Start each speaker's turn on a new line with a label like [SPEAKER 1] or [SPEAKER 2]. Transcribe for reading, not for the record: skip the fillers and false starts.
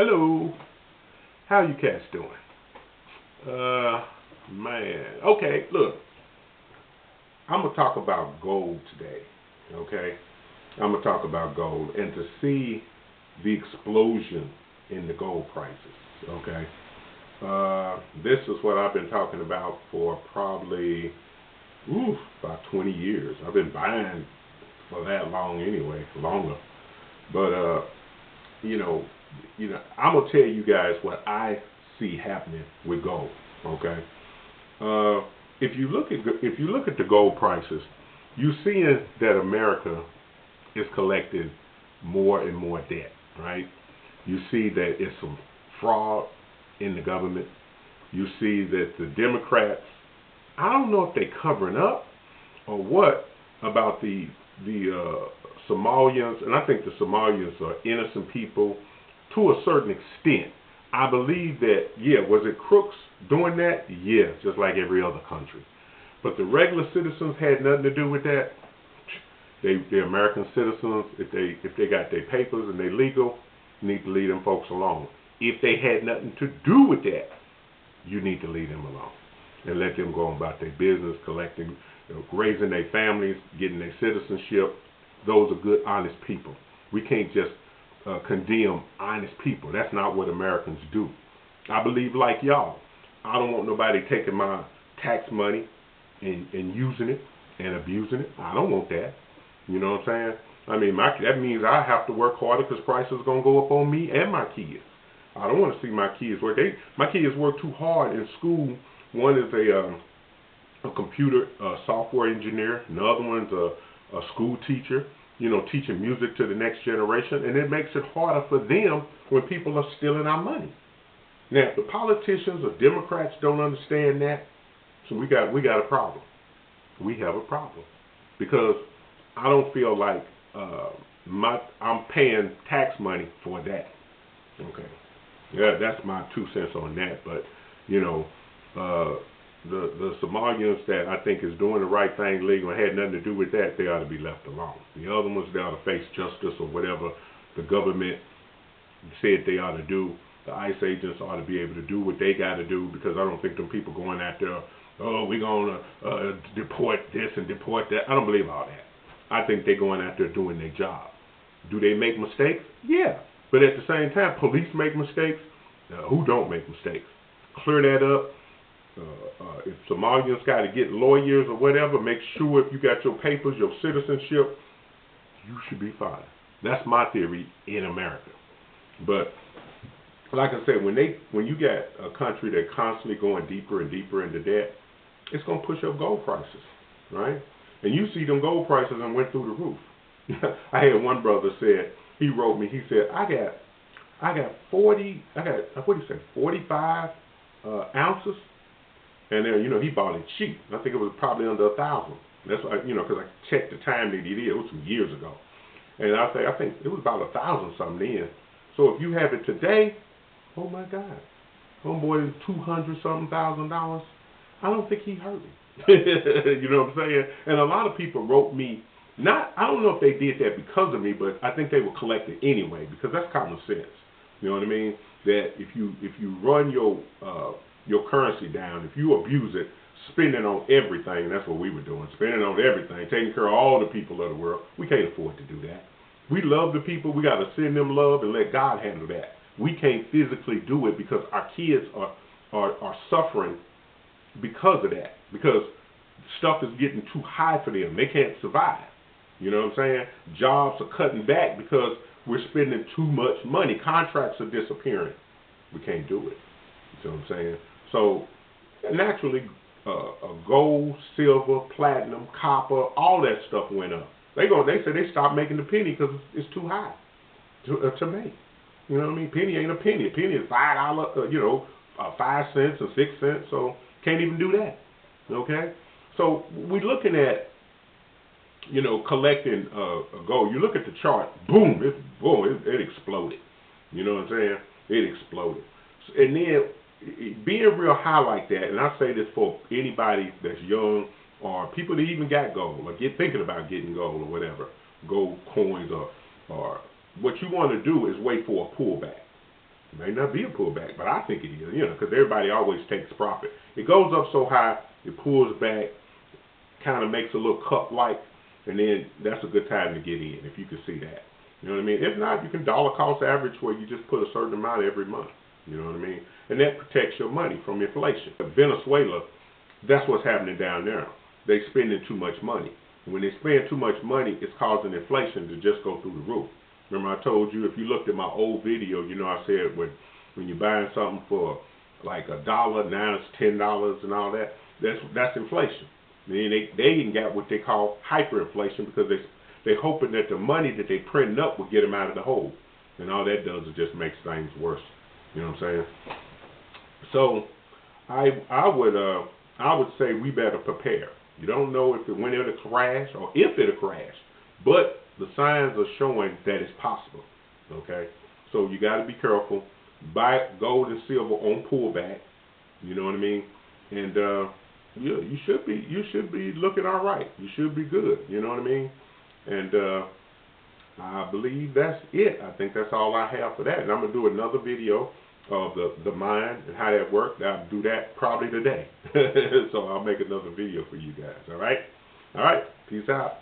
[SPEAKER 1] Hello. How you cats doing? Man. Okay, look. I'm going to talk about gold today. Okay? I'm going to talk about gold and to see the explosion in the gold prices. Okay? This is what I've been talking about for probably about 20 years. I've been buying for that long anyway, longer. But you know, I'm gonna tell you guys what I see happening with gold. Okay, if you look at the gold prices, you seeing that America is collecting more and more debt, right? You see that it's some fraud in the government. You see that the Democrats, I don't know if they're covering up or what about the Somalians, and I think the Somalians are innocent people to a certain extent. I believe that, was it crooks doing that? Yeah, just like every other country. But the regular citizens had nothing to do with that. They're American citizens. If they got their papers and they legal, you need to leave them folks alone. If they had nothing to do with that, you need to leave them alone and let them go about their business, collecting, raising their families, getting their citizenship. Those are good, honest people. We can't just condemn honest people. That's not what Americans do. I believe like y'all. I don't want nobody taking my tax money and using it and abusing it. I don't want that. You know what I'm saying? I mean, that means I have to work harder because prices are going to go up on me and my kids. I don't want to see my kids work. My kids work too hard in school. One is a computer software engineer, and the other one's a school teacher, teaching music to the next generation, and it makes it harder for them when people are stealing our money. Now, if the politicians or Democrats don't understand that, so we got a problem. We have a problem because I don't feel like I'm paying tax money for that. Okay, yeah, that's my 2 cents on that. But the Somalians that I think is doing the right thing legal and had nothing to do with that, they ought to be left alone. The other ones, they ought to face justice or whatever the government said they ought to do. The ICE agents ought to be able to do what they got to do, because I don't think them people going out there, we're going to deport this and deport that. I don't believe all that. I think they're going out there doing their job. Do they make mistakes? Yeah. But at the same time, police make mistakes. Who don't make mistakes? Clear that up. If Somalians got to get lawyers or whatever, make sure if you got your papers, your citizenship, you should be fine. That's my theory in America. But like I said, when you got a country that's constantly going deeper and deeper into debt, it's going to push up gold prices, right? And you see them gold prices and went through the roof. I had one brother said, he wrote me, he said, I got 45 ounces. And then, he bought it cheap. I think it was probably under 1,000. That's why, because I checked the time that he did. It was some years ago. And I think it was about 1,000 something then. So if you have it today, oh my God, homeboy is $200 something thousand. I don't think he hurt me. You know what I'm saying? And a lot of people wrote me. I don't know if they did that because of me, but I think they were collected anyway, because that's common sense. You know what I mean? That if you run your currency down, if you abuse it, spending on everything, that's what we were doing, spending on everything, taking care of all the people of the world. We can't afford to do that. We love the people. We got to send them love and let God handle that. We can't physically do it because our kids are suffering because of that, because stuff is getting too high for them. They can't survive. You know what I'm saying? Jobs are cutting back because we're spending too much money. Contracts are disappearing. We can't do it. You know what I'm saying? So naturally, gold, silver, platinum, copper, all that stuff went up. They say they stopped making the penny because it's too high to make. You know what I mean? Penny ain't a penny. A penny is $5, 5 cents or 6 cents. So can't even do that. Okay? So we're looking at, collecting gold. You look at the chart, boom, it exploded. You know what I'm saying? It exploded. And then being real high like that, and I say this for anybody that's young or people that even got gold or thinking about getting gold or whatever, gold coins or what you want to do is wait for a pullback. It may not be a pullback, but I think it is, because everybody always takes profit. It goes up so high, it pulls back, kind of makes a little cup-like, and then that's a good time to get in, if you can see that. You know what I mean? If not, you can dollar cost average where you just put a certain amount every month. You know what I mean? And that protects your money from inflation. Venezuela, that's what's happening down there. They're spending too much money. When they spend too much money, it's causing inflation to just go through the roof. Remember I told you, if you looked at my old video, I said when you're buying something for like $1, now it's $10 and all that, that's inflation. Then they even got what they call hyperinflation, because they're hoping that the money that they printing up will get them out of the hole. And all that does is just makes things worse. You know what I'm saying? So I would say we better prepare. You don't know when it'll crash or if it'll crash, but the signs are showing that it's possible. Okay, so you got to be careful. Buy gold and silver on pullback. You know what I mean? And you should be looking all right. You should be good. You know what I mean? And I believe that's it. I think that's all I have for that. And I'm gonna do another video of the mine and how that worked. I'll do that probably today. So I'll make another video for you guys. All right. Peace out.